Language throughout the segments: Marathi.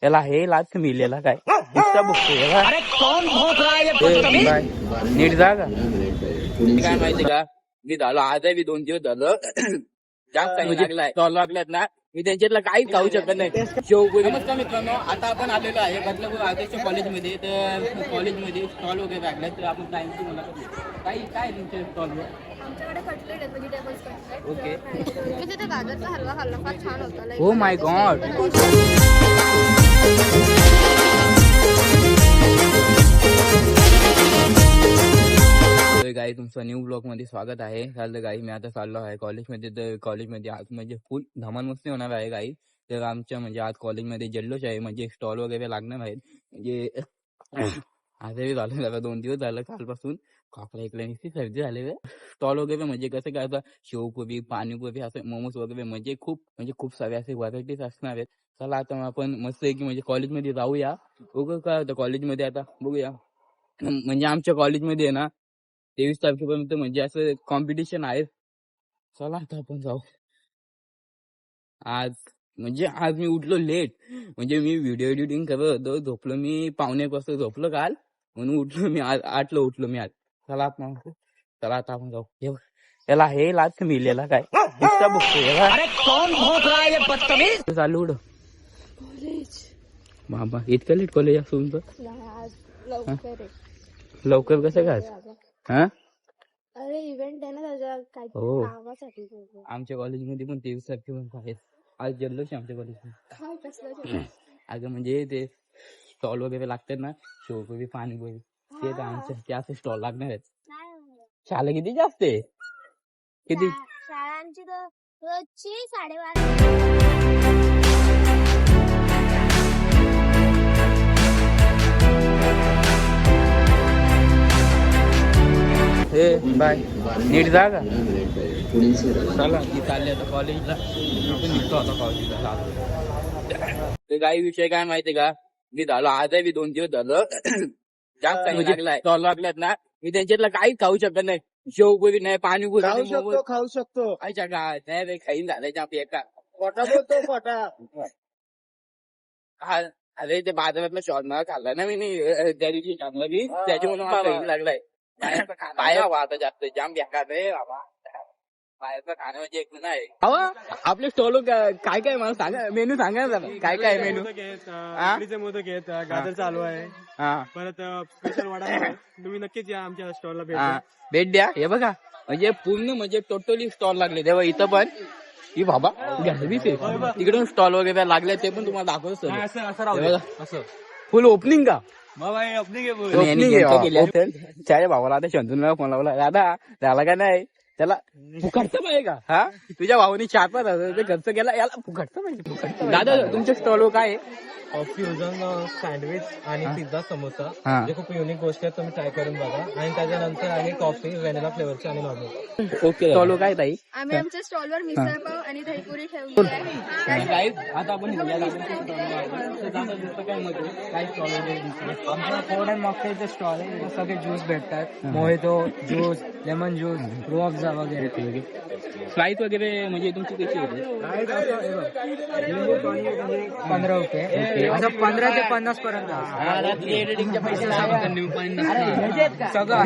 याला हे लाच मिळेला काय नुसता बघतोय अरे कोण भोक नीट जा का काय माहिती का मी झालो आजही 2 दिवस झालं जास्त लागलाय स्टॉल लागल्यात ना मी त्यांच्यातला काहीच खाऊ शकत नाही शेवपुरी. नमस्कार मित्रांनो, आता आपण आलेलो आहे बदलापूर आदर्श कॉलेजमध्ये. तर कॉलेजमध्ये स्टॉल वगैरे लागले तर आपण टाइमची मला काही काय तुमच्या स्टॉलवर आमच्याकडे कटलेट आहेत, व्हेजिटेबल्स कटलेट. ओके. मी तिथे गाजरचा हलवा खाल्ला, फार छान होता. Oh my God. गाई तुमचं न्यू ब्लॉग मध्ये स्वागत आहे. चालतं गाई मी आता चाललो आहे कॉलेजमध्ये. तर कॉलेजमध्ये आज म्हणजे फुल धमाल मस्ती होणार आहे गाई. तर आमच्या म्हणजे आज कॉलेजमध्ये जल्लोष आहे, म्हणजे स्टॉल वगैरे लागणार आहेत. म्हणजे आजही झालं जरा 2 दिवस झालं कालपासून खोकला ऐकल्या नुसती सर्दी झाले. स्टॉल वगैरे म्हणजे कसं काय आता शेवपुरी पाणीपुरी असं मोमोज वगैरे म्हणजे खूप सारे असे व्हरायटीज असणार आहेत. चला आता आपण मस्त आहे की म्हणजे कॉलेजमध्ये जाऊया. बघू काय होतं कॉलेजमध्ये आता बघूया. म्हणजे आमच्या कॉलेजमध्ये आहे ना 23 तारखेपर्यंत म्हणजे असं कॉम्पिटिशन आहे. चला आता आपण जाऊ. आज मी उठलो लेट, म्हणजे मी व्हिडिओ एडिटिंग करत होतो. झोपलो मी 1:45 वाजता झोपलो काल, म्हणून उठलो मी आज 8ला उठलो मी आज. चला आता आपण जाऊ. याला हे लाच मिळेला काय नुसता बघतोय अरे कोण भोक रहा है बदतमीज. चालू उड कॉलेज बाबा इतकं लेट कॉलेज असून तर लवकर कसं काय हा. अरे इव्हेंट आहे ना त्याच्या काही हो. कामासाठी. आमच्या कॉलेजमध्ये पण 23 तारखेपर्यंत आहेत. आज जल्लोष आहे आमच्या कॉलेजमध्ये. काय कसलं अगं म्हणजे ते स्टॉल वगैरे लागतात ना शेवपुरी पाणीपुरी ते तर आमच्या जास्त स्टॉल लागणार आहेत. शाळा किती जास्त आहे किती शाळांची तर रोजची 12:30. हे बाय नीट जा का चला ती चालली आता कॉलेजला. आपण निघतो आता कॉलेजला. ते काही विषय काय माहितीये का मी झालो आजही 2 दिवस झालं जास्त लागलाय स्टॉल लागल्यात ना मी त्यांच्यातला काहीच खाऊ शकत नाही. शेवपुरी नाही पाणीपुरी खाऊ शकतो खायच्या काय नाही रे खाईन झाल्याच्या आपली एका खोटा बोलतो खोटा. अरे ते बाजारातला शॉल मला खाल्ला ना मी त्या दिवशी चांगला की त्याच्यामुळे मला खाईन लागलाय. बाहेर हवा आता जास्त जाम बेकार रे बाबा. बाहेरचं खाणं म्हणजे एक नाही. आपले स्टॉल काय काय मला सांगा मेनू सांगा ना काय काय मेनू. इडलीचे मोदक आहेत, गाजरचा हलवा आहे, परत स्पेशल वडा आहे. तुम्ही नक्कीच या आमच्या स्टॉलला भेट द्या. हे बघा म्हणजे पूर्ण म्हणजे टोटली स्टॉल लागले तेव्हा इथं पण ही बाबा घ्यावीच आहे. तिकडून स्टॉल वगैरे लागले ते पण तुम्हाला दाखवतो. फुल ओपनिंग का त्याच्या भावाला आता शंतूला फोन लावला. दादा त्याला काय नाही त्याला फुकटचं पाहिजे का हा. तुझ्या भावाने 4-5 हजार खर्च केला याला फुकटचं पाहिजे. दादा तुमच्या स्टॉलवर काय फ्युजन सँडविच आणि पिझ्झा समोसा हे खूप युनिक गोष्टी आहेत. तुम्ही ट्राय करून बघा. आणि त्याच्यानंतर आहे कॉफी व्हॅनिला फ्लेवरची आणि नॉर्मल. ओके स्टॉलवर काय ताई. आम्ही आमच्या स्टॉलवर मिसळपाव आणि दहीपुरी ठेवली आहे. आता आपण काय स्टॉल आमचा कोल्ड अँड मॉकटेलचा स्टॉल आहे. इथे सगळे ज्यूस भेटतात. मोहितो ज्यूस, लेमन ज्यूस, रूअफजा वगैरे. प्राइस वगैरे म्हणजे तुमची कशी होते. 15 रुपये असं 15 ते 50 पर्यंत एडिटिंगच्या पैसे सगळं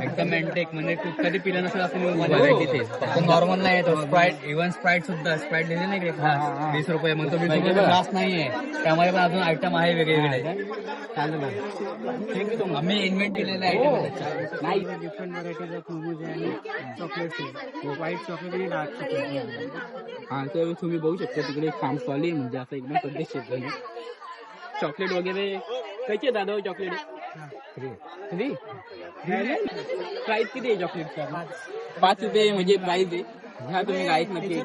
एकदम मेंटेक म्हणजे कधी पिलं नसेल असं नॉर्मल नाही येतो. स्प्राईट इव्हन स्प्राईट सुद्धा स्प्राईट दिली नाही 20 रुपये मग तो 20 रुपये ग्लास नाहीये. त्यामुळे पण अजून आयटम आहे वेगवेगळे. आम्ही इन्व्हेंट केलेले आयटम नाही. डिफरंट व्हरायटीज कुबूज आणि चॉकलेट व्हाईट चॉकलेट आणि डार्क चॉकलेट. हा तर तुम्ही बघू शकता तिकडे काम चालू आहे म्हणजे असं एकदम पद्धतशीर चॉकलेट वगैरे कसे दादा चॉकलेट फ्री. प्राइस किती आहे चॉकलेटचा. 5 रुपये म्हणजे प्राइस आहे. हा तुम्ही गाईत नक्की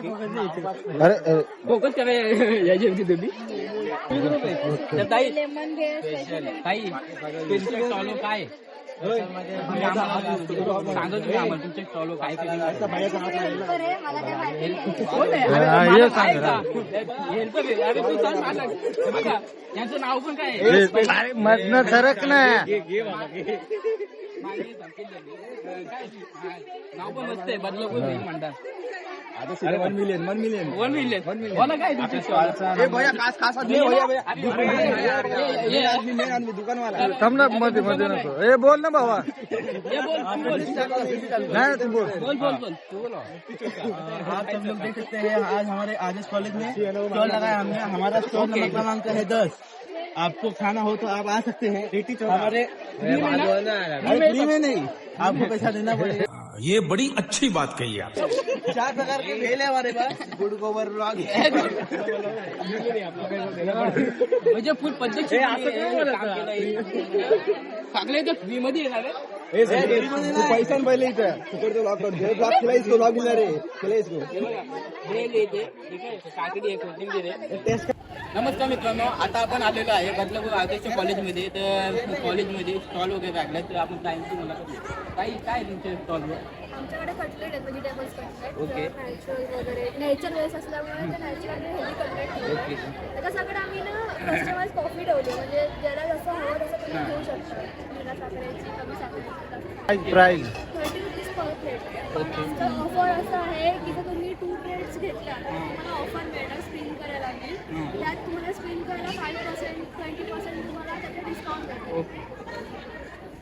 फोकस करा याच्यावरती तुम्ही. ताई तुमच्या स्टॉलवर काय सांगा तुम्ही आम्हाला तुमच्या स्टॉलवर काय यांचं नाव पण काय मधनं सरक ना. नाव पण मस्त आहे बदलापूर म्हणतात. 1 मिलियन बोला काय तुमची स्टॉल थांब ना मध्ये मध्ये नको ए बोल ना भावा नाही तू बोल बोल आप सब लोग देख सकते हैं आज हमारे आदर्श कॉलेज में स्टॉल लगाया हमने। हमारा स्टॉल नंबर क्रमांक है 10। आपको खाना हो तो आप आ सकते हैं। हमारे फ्री में नहीं, आपको पैसा देना पड़ेगा। ये बड़ी अच्छी बात कही आप। 4 प्रकार के भेल है हमारे पास। गुड गोबर ब्लॉग म्हणजे फुल पद्धत सगळे तर फ्री मध्ये येणार आहे. पैसा पहिले इथं तिकडचं लॉक करतो ब्लॉक केला इसको लॉक दिला रे केला इसको नमस्कार मित्रांनो, आता आपण आलेलो आहे बदलापूर आदर्श कॉलेजमध्ये. तर कॉलेजमध्ये स्टॉल वगैरे लागले तर आपण टाइमची मुलाखत घेऊ. काही काय तुमच्या स्टॉलवर? आमच्याकडे कटलेट आहेत, व्हेजिटेबल्स कटलेट ओके. नॅचरल वगैरे नेचर वेस असल्यामुळे ते नॅचरल हेल्दी कटलेट ठेवले. त्याच्याकडे आम्ही ना कस्टमाइज कॉफी ठेवली, म्हणजे ज्याला जसं हवं तसं तुम्ही घेऊ शकता. बिना साखरेची, कमी साखरेची. Price 30 rupees per plate. आमचं ऑफर असं आहे की जर तुम्ही 2 प्लेट्स घेतल्या तर तुम्हाला ऑफर मिळणार स्पिन करायला. त्यात तुम्हाला स्पिन करायला 5%, 20% तुम्हाला त्याचे डिस्काउंट मिळेल. Okay,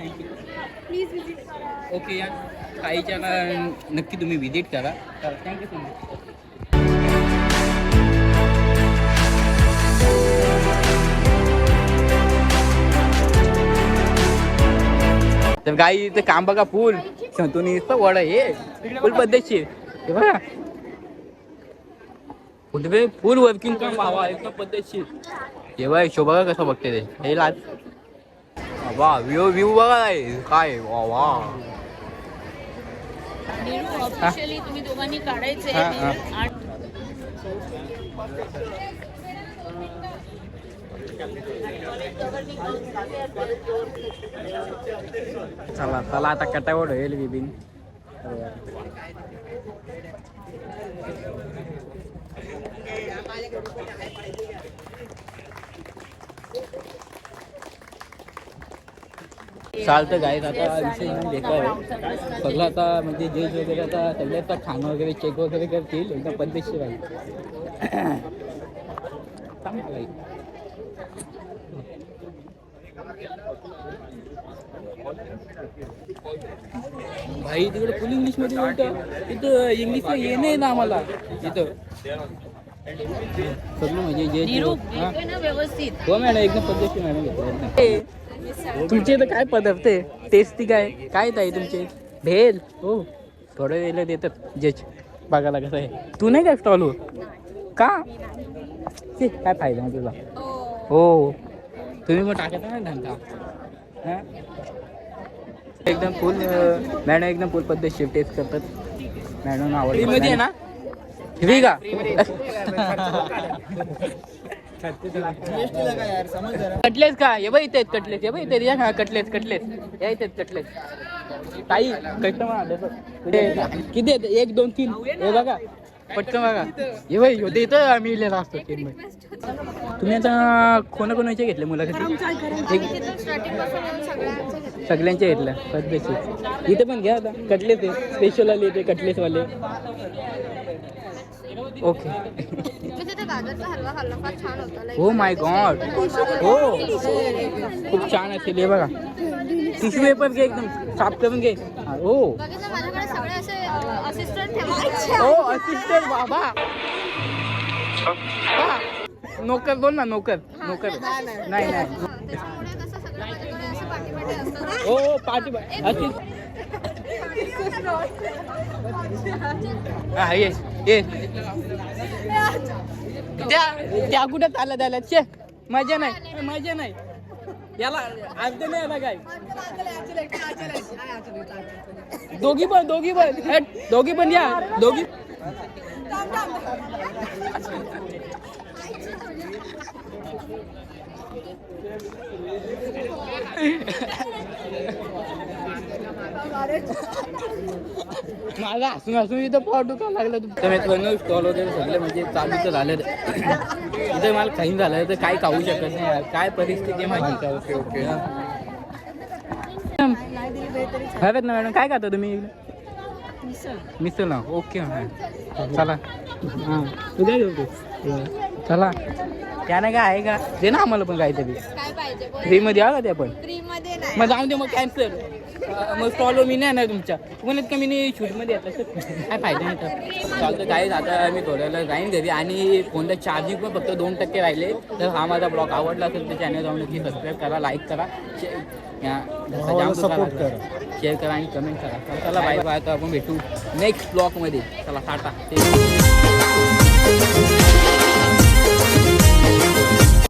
thank you. प्लीज विजिट करा. ओके, या काहीच्या नक्की तुम्ही व्हिजिट करा. Thank you so much. तर काही इथं काम बघा फुल संतुनी वड हे फुल पद्धतशीर हे बघा कुठे फुल वर्किंग काम व्हावा एकदम पद्धतशीर. हे बघा शोभा बघा कसं बघते ते हे लाज वा व्ह्यू बघा काय वा वा. ऑफिशियली तुम्ही दोघांनी काढायचे चला चला आता कटावड होईल बिबिन. चालतं गाईत आता विषय नाही बेकार आहे सगळं. आता म्हणजे जेज वगैरे आता सगळे आता खाणं वगैरे चेक वगैरे करतील एकदम पद्धतशीर आहे. चांगलं आहे. भाई तिकडे फुल इंग्लिश मध्ये बोलतं, तिथं इंग्लिशला ये नाही ना आम्हाला तिथं सगळं म्हणजे जे व्यवस्थित. हो मॅडम एकदम पद्धतशीर मॅडम घेतलं. तुमचे इथं काय पदार्थ आहे टेस्टी काय काय आहे तुमचे? भेल हो थोडं वेळेला देतात जज बघायला कसं आहे. तू नाही काय स्टॉल हो का ते काय फायदा मग तुझा? हो तुम्ही मग टाकत ना धंदा. हां एकदम फुल मॅडम एकदम फुल पद्धतशीर टेस्ट करतात मॅडम. आवडली मध्ये आहे ना ठीक का? कटलेस का हे बघ इथे कटलेस हे बघ इथे या ना कटलेस कटलेस या इथे कटलेस ताई कस्टमर किती आहेत? 1 2 3 हे बघा पटकन बघा हे बघ होते इथं आम्ही लिहिलेला असतो. तुम्ही आता कोणाकोणाचे घेतले मुलाखती? सगळ्यांचे घेतल्या पद्धतशीर. इथे पण घ्या आता कटलेस आहे स्पेशल आले ते कटलेसवाले. ओके. हो माय गॉड हो खूप छान असेल. हे बघा टिश्यू पेपर घे एकदम साफ करून घे. हो हो असिस्टंट बाबा नोकर बोल ना नोकर नोकर नाही नाही हो पाठी हा ये ये त्या कुठे आला त्याला छे मजा नाही याला अर्ध नाही आला काय. दोघी पण या दोघी. माझा हसून इथं पोट दुखायला लागलं. तर मित्रांनो स्टॉल वगैरे सगळं म्हणजे चालू तर झालं इथं मला काही झालं तर काही खाऊ शकत नाही. काय परिस्थिती माझी का? ओके ओके हवेत ना मॅडम काय खाता तुम्ही? मिसळ ना ओके चला हां उद्या घेऊ तू चला त्याने काय आहे का दे ना आम्हाला पण काहीतरी काय पाहिजे फ्री मध्ये आ का ते पण फ्री मध्ये नाही मग जाऊन दे मग कॅन्सल मग स्टॉल मी नाही येणार तुमच्या म्हणत का मी शूटमध्ये येत असं काय फायदा नाही तर चालतं काय आता मी थोड्याला जाईन घरी आणि फोनला चार्जिंग पण फक्त 2% राहिले तर हा माझा ब्लॉग आवडला असेल तर चॅनल जाऊन नक्की सबस्क्राईब करा लाईक करा सपोर्ट करा शेअर करा आणि कमेंट करा चला बाय बाय आता आपण भेटू नेक्स्ट ब्लॉगमध्ये चला टाटा